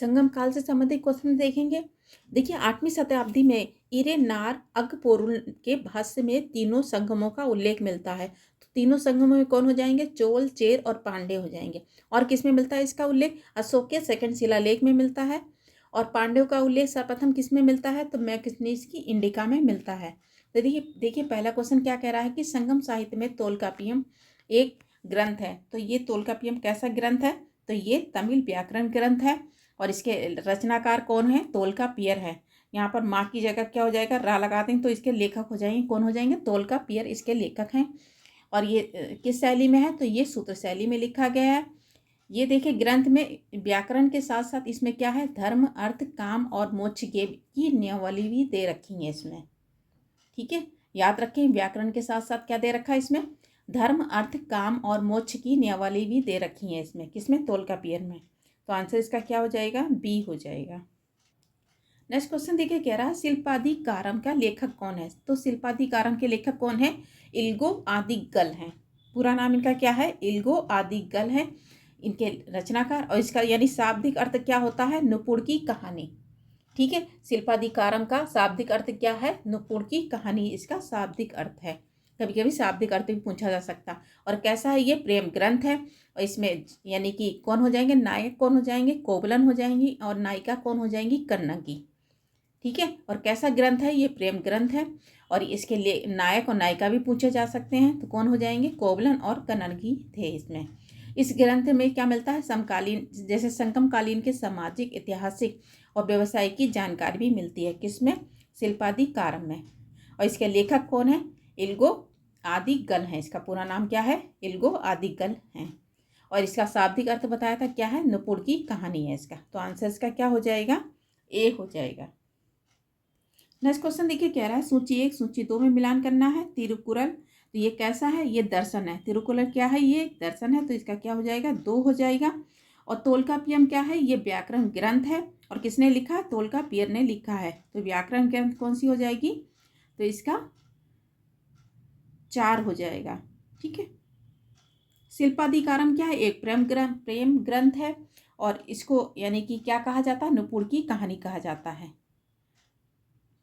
संगम काल से संबंधित क्वेश्चन देखेंगे। देखिए 8वीं शताब्दी में इरेनार अगपोरुल के भाष्य में तीनों संगमों का उल्लेख मिलता है। तो तीनों संगमों में कौन हो जाएंगे? चोल, चेर और पांड्य हो जाएंगे। और किस में मिलता है इसका उल्लेख? अशोक के सेकंड शिलालेख में मिलता है। और पांड्यों का उल्लेख सर्वप्रथम किस में मिलता है? तो मैग्नीज की इंडिका में मिलता है। तो देखिए पहला क्वेश्चन क्या कह रहा है कि संगम साहित्य में तोलकापियम एक ग्रंथ है। तो ये तोलकापियम कैसा ग्रंथ है? तो ये तमिल व्याकरण ग्रंथ है और इसके रचनाकार कौन है? तोलकापियर है। यहाँ पर माँ की जगह क्या हो जाएगा? रा लगा देंगे तो इसके लेखक हो जाएंगे, कौन हो जाएंगे? तोलकापियर इसके लेखक हैं। और ये किस शैली में है? तो ये सूत्र शैली में लिखा गया है। ये देखिए ग्रंथ में व्याकरण के साथ साथ इसमें क्या है? धर्म, अर्थ, काम और मोक्ष के की नियमावली भी दे रखी है इसमें। ठीक है, याद रखें व्याकरण के साथ साथ क्या दे रखा है इसमें? धर्म, अर्थ, काम और मोक्ष की नियमावली भी दे रखी है इसमें। किसमें? तोलकापियर में। तो आंसर इसका क्या हो जाएगा? बी हो जाएगा। नेक्स्ट क्वेश्चन देखिए कह रहा है शिल्पाधिकारम का लेखक कौन है? तो शिल्पाधिकारम के लेखक कौन है? इल्गो आदिगल हैं। पूरा नाम इनका क्या है? इल्गो आदिगल है इनके रचनाकार। और इसका यानी शाब्दिक अर्थ क्या होता है? नुपुर की कहानी। ठीक है, शिल्पाधिकारम का शाब्दिक अर्थ क्या है? नुपुर की कहानी इसका शाब्दिक अर्थ है। कभी कभी शाब्दिक अर्थ भी पूछा जा सकता। और कैसा है? ये प्रेम ग्रंथ है। और इसमें यानी कि कौन हो जाएंगे? नायक कौन हो जाएंगे? कोवलन हो जाएंगी। और नायिका कौन हो जाएंगी? कन्नगी। ठीक है, और कैसा ग्रंथ है? ये प्रेम ग्रंथ है। और इसके लिए नायक और नायिका भी पूछे जा सकते हैं। तो कौन हो जाएंगे? कोवलन और कन्नगी थे इसमें। इस ग्रंथ में क्या मिलता है? समकालीन जैसे संगमकालीन के सामाजिक, ऐतिहासिक और व्यवसाय की जानकारी भी मिलती है। किसमें? शिल्पाधिकारम में। और इसके लेखक कौन है? इल्गो आदिगल है। इसका पूरा नाम क्या है? इल्गो आदिगल है। और इसका शाब्दिक अर्थ बताया था क्या है? नुपुर की कहानी है इसका। तो आंसर इसका क्या हो जाएगा? ए हो जाएगा। नेक्स्ट क्वेश्चन देखिए कह रहा है सूची 1 सूची 2 में मिलान करना है। तिरुकुरल, तो ये कैसा है? ये दर्शन है। तिरुकुरल क्या है? ये दर्शन है। तो इसका क्या हो जाएगा? 2 हो जाएगा। और तोलकापियम क्या है? ये व्याकरण ग्रंथ है। और किसने लिखा है? तोलकापियर ने लिखा है। तो व्याकरण ग्रंथ कौन सी हो जाएगी? तो इसका 4 हो जाएगा। ठीक है, शिल्पाधिकारम क्या है? एक प्रेम ग्रंथ है। और इसको यानी कि क्या कहा जाता है? नुपुर की कहानी कहा जाता है।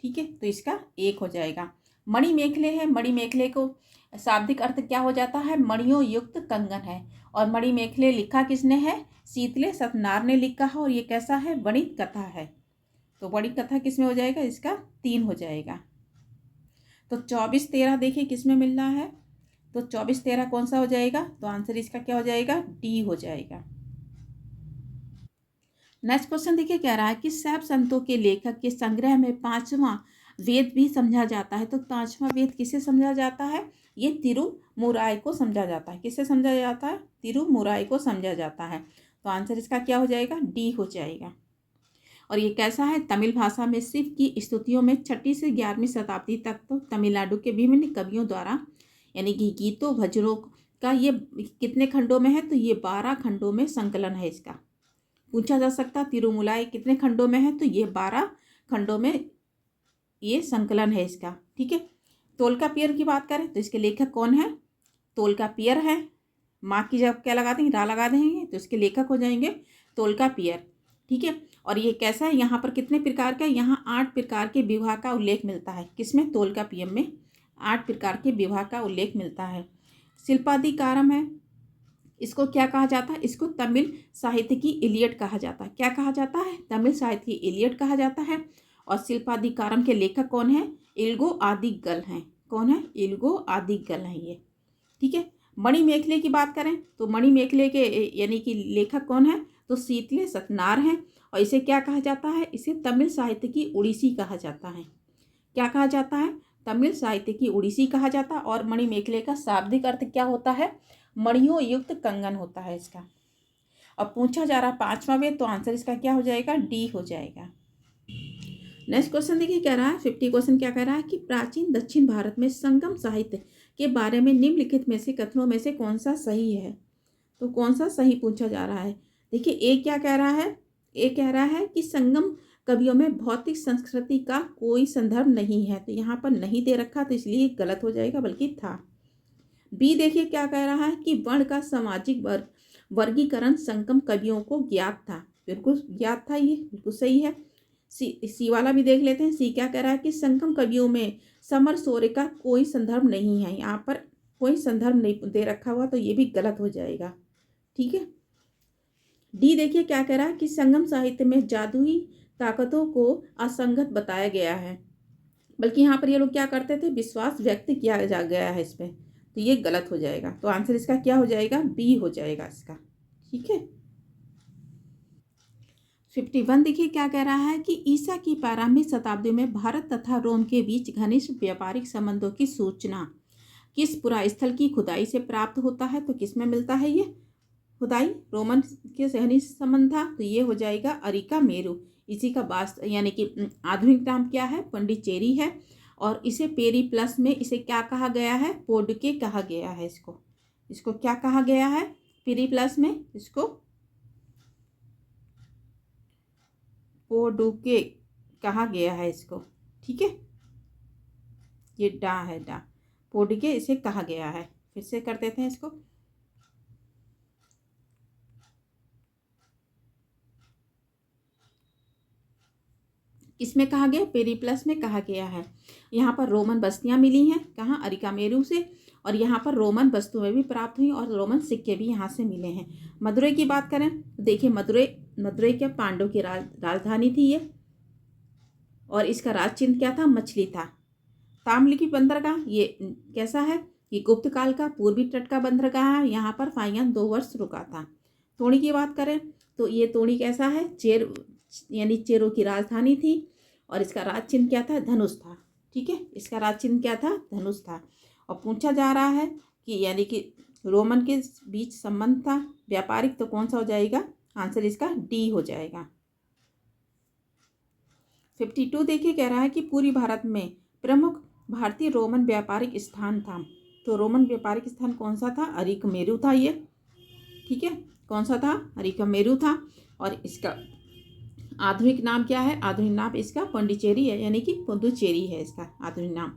ठीक है, तो इसका 1 हो जाएगा। मणि मेखले है। मणि मेखले को शाब्दिक अर्थ क्या हो जाता है? मणियों युक्त कंगन है। और मणि मेखले लिखा किसने है? शीतले सतनार ने लिखा है। और ये कैसा है? वणिक कथा है। तो वणिक कथा किसमें हो जाएगा? इसका 3 हो जाएगा। तो 24-13 देखिए किसमें मिल रहा है? तो 24-13 कौन सा हो जाएगा? तो आंसर इसका क्या हो जाएगा? डी हो जाएगा। नेक्स्ट क्वेश्चन देखिए कह रहा है कि शैव संतों के लेखक के संग्रह में 5वां वेद भी समझा जाता है। तो 5वां वेद किसे समझा जाता है? ये तिरुमुराय को समझा जाता है। किसे समझा जाता है? तिरुमुराय को समझा जाता है। तो आंसर इसका क्या हो जाएगा? डी हो जाएगा। और ये कैसा है? तमिल भाषा में शिव की स्तुतियों में 6वीं से 11वीं शताब्दी तक तो तमिलनाडु के विभिन्न कवियों द्वारा यानी कि गीतों भजनों का ये कितने खंडों में है? तो ये 12 खंडों में संकलन है इसका। पूछा जा सकता तिरुमुलाई कितने खंडों में है? तो ये 12 खंडों में ये संकलन है इसका। ठीक है, तोलकापियर की बात करें तो इसके लेखक कौन है? तोलकापियर है। माँ की जब क्या लगा देंगे? रा लगा देंगे तो इसके लेखक हो जाएंगे तोलकापियर। ठीक है, और ये कैसा है? यहाँ पर कितने प्रकार का? यहाँ 8 प्रकार के विवाह का उल्लेख मिलता है। किसमें? तोलकापियम में 8 प्रकार के विवाह का उल्लेख मिलता है। शिल्पाधिकारम है। इसको क्या कहा जाता है? इसको तमिल साहित्य की इलियड कहा जाता है। क्या कहा जाता है? तमिल साहित्य की इलियड कहा जाता है। और शिल्पाधिकारम के लेखक कौन है? इल्गो आदिगल हैं। कौन है? इल्गो आदिगल हैं ये। ठीक है, मणि मेखले की बात करें तो मणि मेखले के यानी कि लेखक कौन है? तो शीतले सतनार हैं। और इसे क्या कहा जाता है? इसे तमिल साहित्य की उड़ीसी कहा जाता है। क्या कहा जाता है? तमिल साहित्य की उड़ीसी कहा जाता है। और मणि मेखले का शाब्दिक अर्थ क्या होता है? मणियों युक्त कंगन होता है इसका। अब पूछा जा रहा 5वां वेद, तो आंसर इसका क्या हो जाएगा? डी हो जाएगा। नेक्स्ट क्वेश्चन देखिए कह रहा है 50 क्वेश्चन क्या कह रहा है कि प्राचीन दक्षिण भारत में संगम साहित्य के बारे में निम्नलिखित में से कथनों में से कौन सा सही है? तो कौन सा सही पूछा जा रहा है? देखिए ए क्या कह रहा है? ए कह रहा है कि संगम कवियों में भौतिक संस्कृति का कोई संदर्भ नहीं है। तो यहाँ पर नहीं दे रखा तो इसलिए गलत हो जाएगा, बल्कि था। बी देखिए क्या कह रहा है कि वर्ण का सामाजिक वर्गीकरण संगम कवियों को ज्ञात था। बिल्कुल याद था, ये बिल्कुल सही है। सी वाला भी देख लेते हैं। सी क्या कह रहा है कि संगम कवियों में समर शौर्य का कोई संदर्भ नहीं है। यहाँ पर कोई संदर्भ नहीं दे रखा हुआ, तो ये भी गलत हो जाएगा। ठीक है। डी देखिए क्या कह रहा है कि संगम साहित्य में जादुई ताकतों को असंगत बताया गया है, बल्कि यहाँ पर ये लोग क्या करते थे, विश्वास व्यक्त किया जा गया है इसमें, तो ये गलत हो जाएगा। तो आंसर इसका क्या हो जाएगा, बी हो जाएगा इसका। ठीक है। 51 देखिए क्या कह रहा है कि ईसा की प्रारंभिक शताब्दी में भारत तथा रोम के बीच घनिष्ठ व्यापारिक संबंधों की सूचना किस पुरास्थल की खुदाई से प्राप्त होता है। तो किस में मिलता है ये खुदाई, रोमन के घनिष्ठ संबंध था, तो ये हो जाएगा अरिका मेरू। इसी का वास्तव यानी कि आधुनिक नाम क्या है, पंडिचेरी है। और इसे पेरी प्लस में इसे क्या कहा गया है, पोडके कहा गया है। इसको इसको क्या कहा गया है, पेरी प्लस में इसको पोडुके कहा गया है इसको। ठीक है, ये डा है, डा पोडुके इसे कहा गया है। फिर से कर देते हैं इसको। इसमें कहा गया, पेरीप्लस में कहा गया है। यहाँ पर रोमन बस्तियाँ मिली हैं, कहाँ, अरिकामेरू से। और यहाँ पर रोमन वस्तुएं भी प्राप्त हुई और रोमन सिक्के भी यहाँ से मिले हैं। मदुरै की बात करें तो देखिए, मदुरै मदुरै क्या पांडव की राजधानी थी ये, और इसका राज चिन्ह क्या था, मछली था। ताम्रलिप्ति बंदरगाह ये कैसा है, ये गुप्त काल का पूर्वी तट का बंदरगाह है। यहाँ पर फाइयान 2 वर्ष रुका था। तोड़ी की बात करें तो ये तोड़ी कैसा है, चेर यानी चेरों की राजधानी थी, और इसका राज चिन्ह क्या था, धनुष था। ठीक है, इसका राज चिन्ह क्या था, धनुष था। और पूछा जा रहा है कि यानी कि रोमन के बीच संबंध था व्यापारिक, तो कौन सा हो जाएगा, आंसर इसका डी हो जाएगा। 52 देखिए कह रहा है कि पूर्वी भारत में प्रमुख भारतीय रोमन व्यापारिक स्थान था। तो रोमन व्यापारिक स्थान कौन सा था, अरिकमेरू था ये। ठीक है, कौन सा था, अरिकमेरू था। और इसका आधुनिक नाम क्या है, आधुनिक नाम इसका पांडिचेरी है, यानी कि पुदुचेरी है इसका आधुनिक नाम।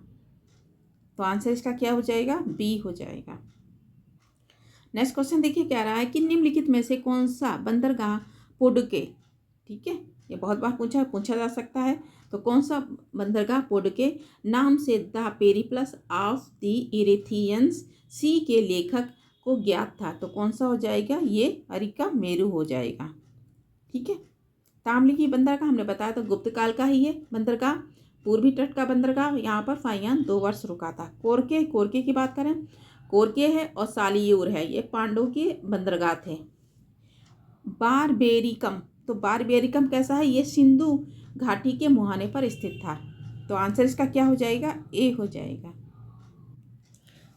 तो आंसर इसका क्या हो जाएगा, बी हो जाएगा। नेक्स्ट क्वेश्चन देखिए कह रहा है कि निम्नलिखित में से कौन सा बंदरगाह पोडुके, ठीक है, ये बहुत बार पूछा जा सकता है। तो कौन सा बंदरगाह पोडुके नाम से द पेरिप्लस ऑफ द इरेथियंस सी के लेखक को ज्ञात था। तो कौन सा हो जाएगा, ये अरिकामेरू हो जाएगा। ठीक है। ताम्रलिप्ति बंदरगाह हमने बताया तो गुप्त काल का ही ये बंदरगाह, पूर्वी तट का बंदरगाह। यहाँ पर फाइयान 2 वर्ष रुका था। कोरके की बात करें, कोरके है और सालियूर है, ये पांडवों के बंदरगाह थे। बारबेरिकम, तो बारबेरिकम कैसा है, ये सिंधु घाटी के मुहाने पर स्थित था। तो आंसर इसका क्या हो जाएगा, ए हो जाएगा।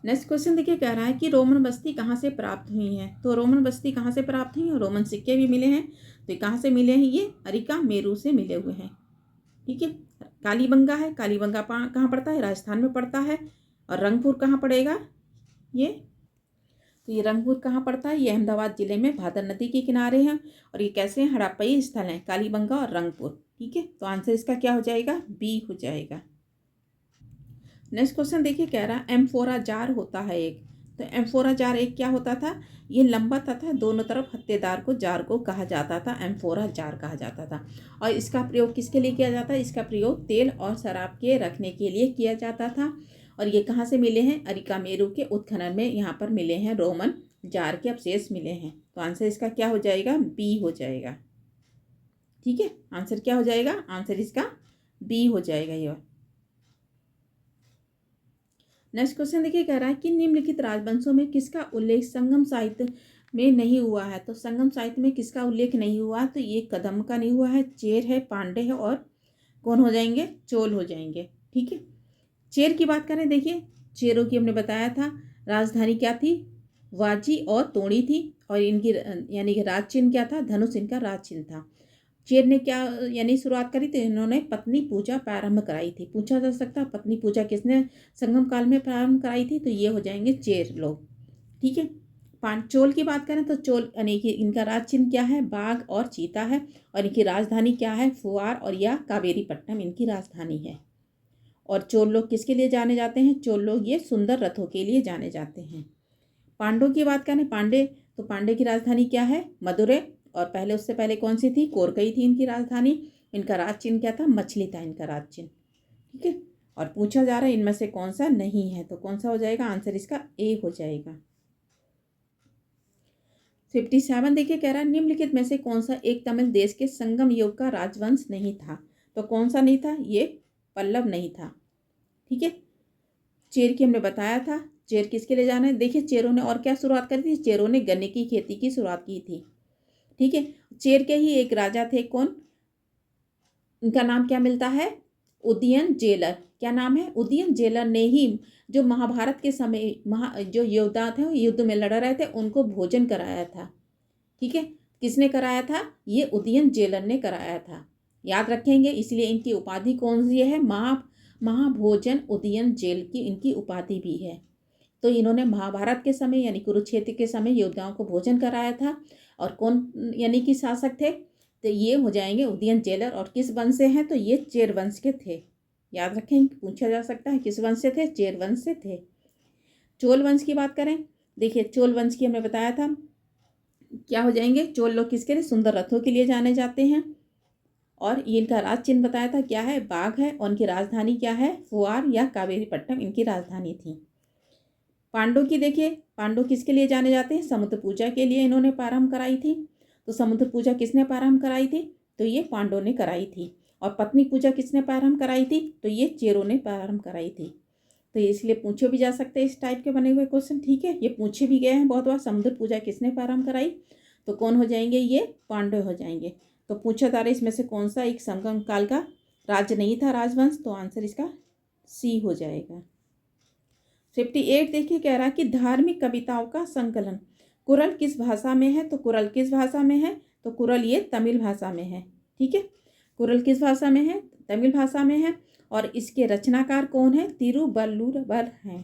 नेक्स्ट क्वेश्चन देखिए कह रहा है कि रोमन बस्ती कहाँ से प्राप्त हुई है। तो रोमन बस्ती कहाँ से प्राप्त हुई है, रोमन सिक्के भी मिले हैं। तो ये कहाँ से मिले हैं, ये अरिकामेरू से मिले हुए हैं। ठीक है। कालीबंगा है, कालीबंगा कहाँ पड़ता है, राजस्थान में पड़ता है। और रंगपुर कहाँ पड़ेगा, ये तो ये रंगपुर कहाँ पड़ता है, ये अहमदाबाद जिले में भादर नदी के किनारे हैं। और ये कैसे हैं, हड़प्पई स्थल हैं, कालीबंगा और रंगपुर। ठीक है, तो आंसर इसका क्या हो जाएगा, बी हो जाएगा। नेक्स्ट क्वेश्चन देखिए कह रहा है एम्फोरा जार होता है एक। तो एम्फोरा जार एक क्या होता था, ये लंबा तथा दोनों तरफ हत्तेदार को जार को कहा जाता था, एम्फोरा जार कहा जाता था। और इसका प्रयोग किसके लिए किया जाता है, इसका प्रयोग तेल और शराब के रखने के लिए किया जाता था। और ये कहाँ से मिले हैं, अरिकामेरू के उत्खनन में यहाँ पर मिले हैं, रोमन जार के अवशेष मिले हैं। तो आंसर इसका क्या हो जाएगा, बी हो जाएगा। ठीक है, आंसर क्या हो जाएगा, आंसर इसका बी हो जाएगा ये। नेक्स्ट क्वेश्चन देखिए कह रहा है कि निम्नलिखित राजवंशों में किसका उल्लेख संगम साहित्य में नहीं हुआ है। तो संगम साहित्य में किसका उल्लेख नहीं हुआ, तो ये कदम का नहीं हुआ है, चेर है, पांडे है, और कौन हो जाएंगे, चोल हो जाएंगे। ठीक है, चेर की बात करें, देखिए चेरों की हमने बताया था राजधानी क्या थी, वाजी और तोड़ी थी। और इनकी यानी कि राज चिन्ह क्या था, धनुष इनका राज चिन्ह था। चेर ने क्या यानी शुरुआत करी, तो इन्होंने पत्नी पूजा प्रारंभ कराई थी। पूछा जा सकता है पत्नी पूजा किसने संगम काल में प्रारंभ कराई थी, तो ये हो जाएंगे चेर लोग। ठीक है। चोल की बात करें तो चोल यानी कि इनका राज चिन्ह क्या है, बाघ और चीता है। और इनकी राजधानी क्या है, फुआर और या कावेरी पट्टनम इनकी राजधानी है। और चोल लोग किसके लिए जाने जाते हैं, चोल लोग ये सुंदर रथों के लिए जाने जाते हैं। पांडवों की बात करें, पांडे, तो पांडे की राजधानी क्या है, मदुरै। और पहले उससे पहले कौन सी थी? कोरकई थी इनकी राजधानी। इनका राज चिन्ह क्या था? मछली था इनका राज चिन्ह। ठीक है, और पूछा जा रहा है इनमें से कौन सा नहीं है, तो कौन सा हो जाएगा? आंसर इसका ए हो जाएगा। 57 देखिए, कह रहा है निम्नलिखित में से कौन सा एक तमिल देश के संगम युग का राजवंश नहीं था? तो कौन सा नहीं था? ये पल्लव नहीं था। ठीक है, चेर की हमने बताया था। चेर किसके लिए जाना है? देखिए, चेरों ने और क्या शुरुआत करी थी? चेरों ने गन्ने की खेती की शुरुआत की थी। ठीक है, चेर के ही एक राजा थे, कौन? इनका नाम क्या मिलता है? उदयन जेलर। क्या नाम है? उदयन जेलर ने ही जो महाभारत के समय जो योद्धा थे युद्ध में लड़ रहे थे उनको भोजन कराया था। ठीक है, किसने कराया था? ये उदयन जेलर ने कराया था। याद रखेंगे, इसलिए इनकी उपाधि कौन सी है? महाभोजन उदयन जेल की इनकी उपाधि भी है। तो इन्होंने महाभारत के समय यानी कुरुक्षेत्र के समय योद्धाओं को भोजन कराया था। और कौन यानी कि शासक थे? तो ये हो जाएंगे उदयन जेलर। और किस वंश से हैं? तो ये चेर वंश के थे। याद रखें, पूछा जा सकता है किस वंश से थे? चेर वंश से थे। चोल वंश की बात करें, देखिए चोल वंश की हमने बताया था क्या हो जाएंगे? चोल लोग किसके लिए? सुंदर रथों के लिए जाने जाते हैं। और ये इनका राज चिन्ह बताया था क्या है? बाघ है। और इनकी राजधानी क्या है? फुआर या कावेरीपट्टनम इनकी राजधानी थी। पांडव की देखिए, पांडव किसके लिए जाने जाते हैं? समुद्र पूजा के लिए इन्होंने प्रारंभ कराई थी। तो समुद्र पूजा किसने प्रारंभ कराई थी? तो ये पांडव ने कराई थी। और पत्नी पूजा किसने प्रारंभ कराई थी? तो ये चेरों ने प्रारंभ कराई थी। तो इसलिए पूछे भी जा सकते हैं इस टाइप के बने हुए क्वेश्चन। ठीक है, ये पूछे भी गए हैं बहुत बार। समुद्र पूजा किसने प्रारंभ कराई? तो कौन हो जाएंगे? ये पांडव हो जाएंगे। तो पूछा जा रहा है इसमें से कौन सा एक संगम काल का राज्य नहीं था राजवंश? तो आंसर इसका सी हो जाएगा। 58 देखिए, कह रहा है कि धार्मिक कविताओं का संकलन कुरल किस भाषा में है? तो कुरल किस भाषा में है? तो कुरल ये तमिल भाषा में है। ठीक है, कुरल किस भाषा में है? तमिल भाषा में है। और इसके रचनाकार कौन है? तिरुवल्लुवर हैं।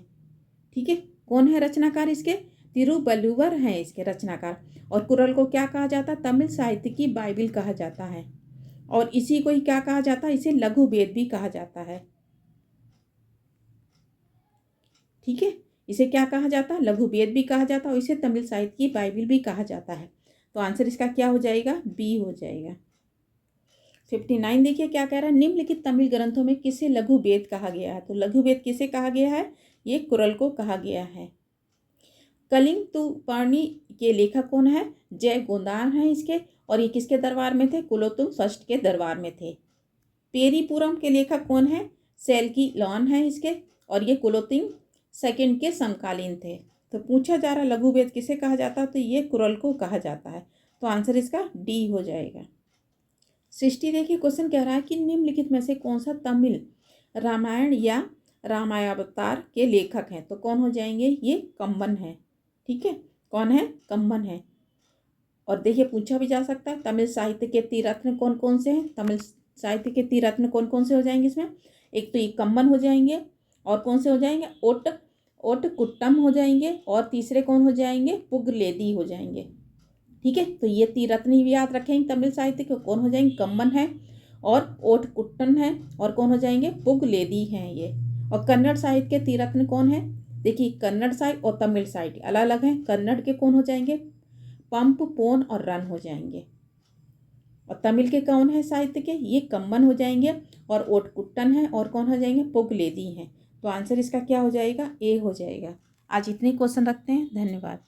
ठीक है, कौन है रचनाकार इसके? तिरुवल्लुवर हैं इसके रचनाकार। और कुरल को क्या कहा जाता है? तमिल साहित्य की बाइबिल कहा जाता है। और इसी को ही क्या कहा जाता है? इसे लघु वेद भी कहा जाता है। ठीक है, इसे क्या कहा जाता है? लघु वेद भी कहा जाता है। और इसे तमिल साहित्य की बाइबिल भी कहा जाता है। तो आंसर इसका क्या हो जाएगा? बी हो जाएगा। 59 देखिए क्या कह रहा है? निम्नलिखित तमिल ग्रंथों में किसे लघु वेद कहा गया है? तो लघु वेद किसे कहा गया है? ये कुरल को कहा गया है। कलिंग तुपाणी के लेखक कौन है? जय गोंदान है इसके। और ये किसके दरबार में थे? कुलोत्तुंग फर्स्ट के दरबार में थे। पेरीपुरम के लेखक कौन है? सेल्की लॉन है इसके। और ये कुलोत्तुंग सेकंड के समकालीन थे। तो पूछा जा रहा लघु वेद किसे कहा जाता है? तो ये कुरल को कहा जाता है। तो आंसर इसका डी हो जाएगा। 60 देखिए, क्वेश्चन कह रहा है कि निम्नलिखित में से कौन सा तमिल रामायण या रामायणावतार के लेखक हैं? तो कौन हो जाएंगे? ये कम्बन है। ठीक है, कौन है? कम्बन है। और देखिए पूछा भी जा सकता है तमिल साहित्य के तीरत्न कौन कौन से हैं? तमिल साहित्य के तीरत्न कौन कौन से हो जाएंगे इसमें? एक तो ये कम्बन हो जाएंगे। और कौन से हो जाएंगे? ओटकुट्टम हो जाएंगे। और तीसरे कौन हो जाएंगे? पुगलेदी हो जाएंगे। ठीक है, तो ये तीरत्न भी याद रखेंगे तमिल साहित्य के। कौन हो जाएंगे? कम्बन है और ओटकुट्टन है। और कौन हो जाएंगे? पुगलेदी हैं ये। और कन्नड़ साहित्य के तीरत्न कौन है? देखिए, कन्नड़ साहित्य और तमिल साहित्य अलग अलग हैं। कन्नड़ के कौन हो जाएंगे? पंप, पोन और रन हो जाएंगे। और तमिल के कौन है साहित्य के? ये कम्बन हो जाएंगे और ओटकुट्टन है। और कौन हो जाएंगे? पुगलेदी हैं। तो आंसर इसका क्या हो जाएगा? ए हो जाएगा। आज इतने क्वेश्चन रखते हैं। धन्यवाद।